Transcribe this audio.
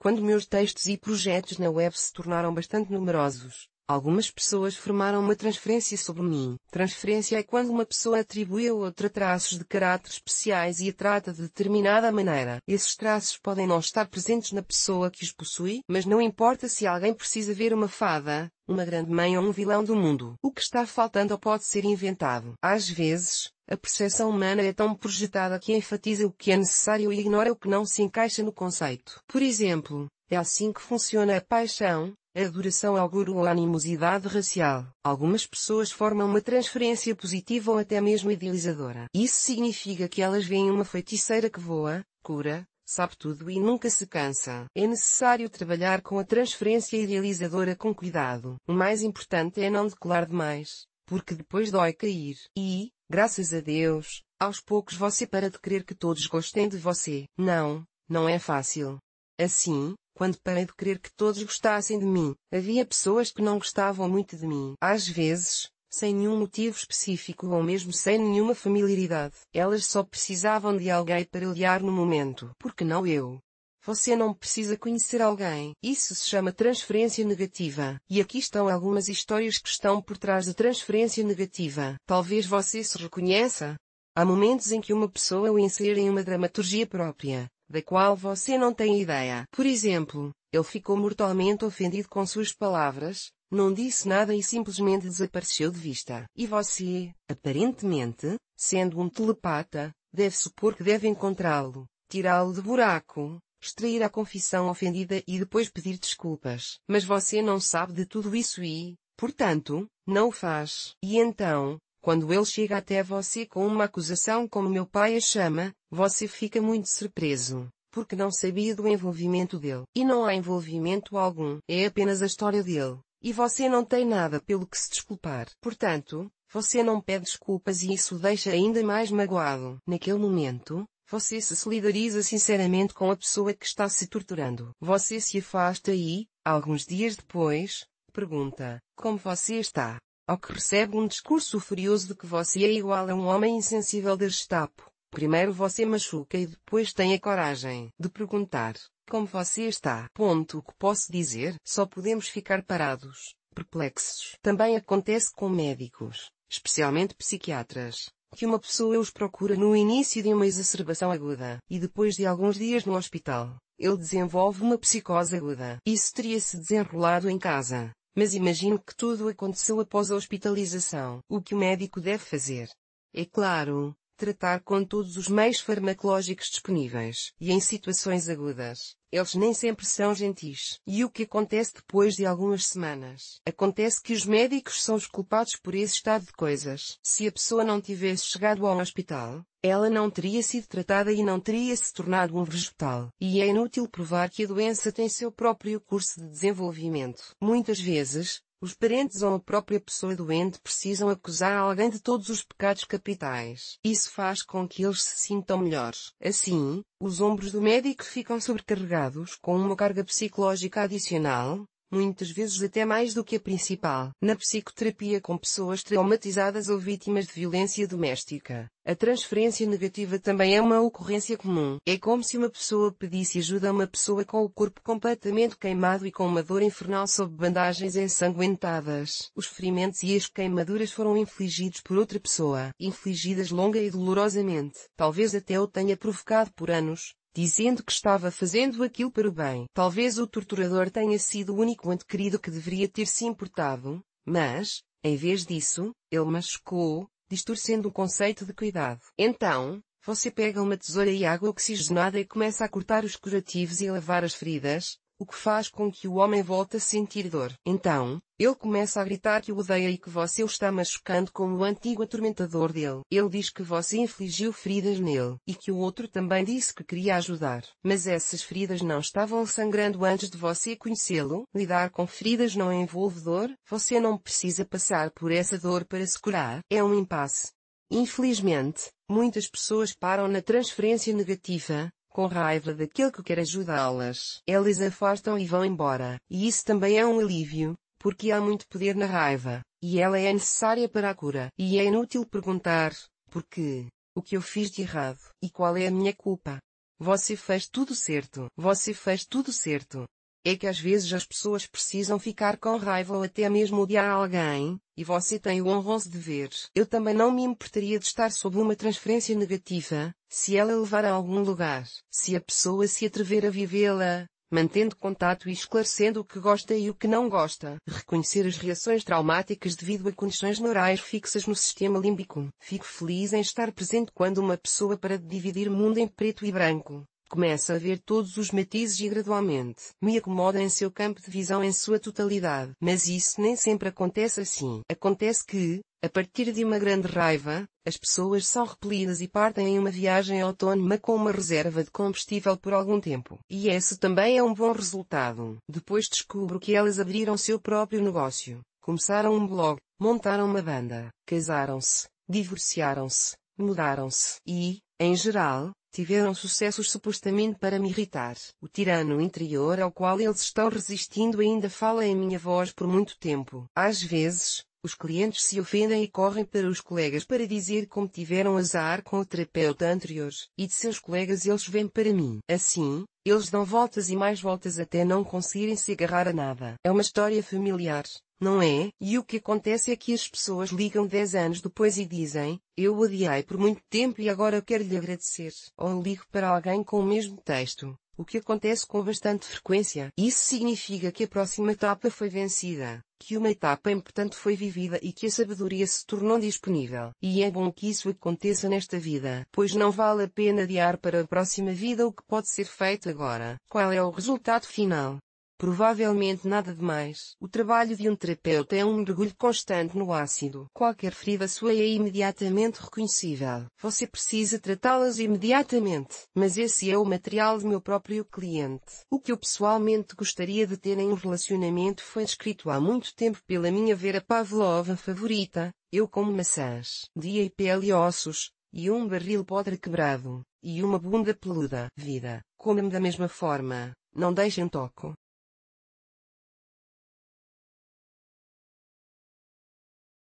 Quando meus textos e projetos na web se tornaram bastante numerosos, algumas pessoas formaram uma transferência sobre mim. Transferência é quando uma pessoa atribui a outra traços de caráter especiais e a trata de determinada maneira. Esses traços podem não estar presentes na pessoa que os possui, mas não importa se alguém precisa ver uma fada, uma grande mãe ou um vilão do mundo. O que está faltando pode ser inventado. Às vezes, a percepção humana é tão projetada que enfatiza o que é necessário e ignora o que não se encaixa no conceito. Por exemplo, é assim que funciona a paixão, a adoração ao guru ou a animosidade racial. Algumas pessoas formam uma transferência positiva ou até mesmo idealizadora. Isso significa que elas veem uma feiticeira que voa, cura, sabe tudo e nunca se cansa. É necessário trabalhar com a transferência idealizadora com cuidado. O mais importante é não decolar demais, porque depois dói cair. E, graças a Deus, aos poucos você para de querer que todos gostem de você. Não é fácil. Assim, quando parei de querer que todos gostassem de mim, havia pessoas que não gostavam muito de mim. Às vezes, sem nenhum motivo específico ou mesmo sem nenhuma familiaridade. Elas só precisavam de alguém para lidiar no momento. Por que não eu? Você não precisa conhecer alguém. Isso se chama transferência negativa. E aqui estão algumas histórias que estão por trás da transferência negativa. Talvez você se reconheça. Há momentos em que uma pessoa o insere em uma dramaturgia própria, da qual você não tem ideia. Por exemplo, ele ficou mortalmente ofendido com suas palavras, não disse nada e simplesmente desapareceu de vista. E você, aparentemente, sendo um telepata, deve supor que deve encontrá-lo, tirá-lo do buraco, extrair a confissão ofendida e depois pedir desculpas. Mas você não sabe de tudo isso e, portanto, não o faz. E então, quando ele chega até você com uma acusação como meu pai a chama, você fica muito surpreso, porque não sabia do envolvimento dele. E não há envolvimento algum, é apenas a história dele. E você não tem nada pelo que se desculpar. Portanto, você não pede desculpas e isso o deixa ainda mais magoado. Naquele momento, você se solidariza sinceramente com a pessoa que está se torturando. Você se afasta e, alguns dias depois, pergunta, como você está? Ao que recebe um discurso furioso de que você é igual a um homem insensível da Gestapo. Primeiro você machuca e depois tem a coragem de perguntar, como você está? O que posso dizer? Só podemos ficar parados, perplexos. Também acontece com médicos, especialmente psiquiatras, que uma pessoa os procura no início de uma exacerbação aguda, e depois de alguns dias no hospital, ele desenvolve uma psicose aguda. Isso teria se desenrolado em casa. Mas imagine que tudo aconteceu após a hospitalização. O que o médico deve fazer? É claro, tratar com todos os meios farmacológicos disponíveis. E em situações agudas, eles nem sempre são gentis. E o que acontece depois de algumas semanas? Acontece que os médicos são os culpados por esse estado de coisas. Se a pessoa não tivesse chegado ao hospital, ela não teria sido tratada e não teria se tornado um vegetal. E é inútil provar que a doença tem seu próprio curso de desenvolvimento. Muitas vezes, os parentes ou a própria pessoa doente precisam acusar alguém de todos os pecados capitais. Isso faz com que eles se sintam melhores. Assim, os ombros do médico ficam sobrecarregados com uma carga psicológica adicional, muitas vezes até mais do que a principal. Na psicoterapia com pessoas traumatizadas ou vítimas de violência doméstica, a transferência negativa também é uma ocorrência comum. É como se uma pessoa pedisse ajuda a uma pessoa com o corpo completamente queimado e com uma dor infernal sob bandagens ensanguentadas. Os ferimentos e as queimaduras foram infligidos por outra pessoa, infligidas longa e dolorosamente. Talvez até o tenha provocado por anos, dizendo que estava fazendo aquilo para o bem. Talvez o torturador tenha sido o único ente querido que deveria ter se importado, mas, em vez disso, ele machucou, distorcendo o conceito de cuidado. Então, você pega uma tesoura e água oxigenada e começa a cortar os curativos e a lavar as feridas, o que faz com que o homem volte a sentir dor. Então, ele começa a gritar que o odeia e que você o está machucando como o antigo atormentador dele. Ele diz que você infligiu feridas nele, e que o outro também disse que queria ajudar. Mas essas feridas não estavam sangrando antes de você conhecê-lo. Lidar com feridas não envolve dor. Você não precisa passar por essa dor para se curar. É um impasse. Infelizmente, muitas pessoas param na transferência negativa, com raiva daquele que quer ajudá-las. Elas afastam e vão embora. E isso também é um alívio, porque há muito poder na raiva, e ela é necessária para a cura. E é inútil perguntar, por quê? O que eu fiz de errado? E qual é a minha culpa? Você fez tudo certo. Você fez tudo certo. É que às vezes as pessoas precisam ficar com raiva ou até mesmo odiar alguém, e você tem o honroso dever. Eu também não me importaria de estar sob uma transferência negativa, se ela levar a algum lugar. Se a pessoa se atrever a vivê-la, mantendo contato e esclarecendo o que gosta e o que não gosta. Reconhecer as reações traumáticas devido a condições neurais fixas no sistema límbico. Fico feliz em estar presente quando uma pessoa para de dividir o mundo em preto e branco. Começa a ver todos os matizes e gradualmente me acomoda em seu campo de visão em sua totalidade. Mas isso nem sempre acontece assim. Acontece que, a partir de uma grande raiva, as pessoas são repelidas e partem em uma viagem autónoma com uma reserva de combustível por algum tempo. E esse também é um bom resultado. Depois descubro que elas abriram seu próprio negócio, começaram um blog, montaram uma banda, casaram-se, divorciaram-se, mudaram-se e, em geral, tiveram sucessos supostamente para me irritar. O tirano interior ao qual eles estão resistindo ainda fala em minha voz por muito tempo. Às vezes, os clientes se ofendem e correm para os colegas para dizer como tiveram azar com o terapeuta anterior. E de seus colegas eles vêm para mim. Assim, eles dão voltas e mais voltas até não conseguirem se agarrar a nada. É uma história familiar, não é? E o que acontece é que as pessoas ligam 10 anos depois e dizem, eu o odiei por muito tempo e agora quero lhe agradecer. Ou ligo para alguém com o mesmo texto, o que acontece com bastante frequência. Isso significa que a próxima etapa foi vencida, que uma etapa importante foi vivida e que a sabedoria se tornou disponível. E é bom que isso aconteça nesta vida, pois não vale a pena adiar para a próxima vida o que pode ser feito agora. Qual é o resultado final? Provavelmente nada demais. O trabalho de um terapeuta é um mergulho constante no ácido. Qualquer ferida sua é imediatamente reconhecível. Você precisa tratá-las imediatamente. Mas esse é o material do meu próprio cliente. O que eu pessoalmente gostaria de ter em um relacionamento foi escrito há muito tempo pela minha Vera Pavlova favorita. Eu como maçãs, dia e pele e ossos, e um barril podre quebrado, e uma bunda peluda. Vida, come-me da mesma forma. Não deixem toco.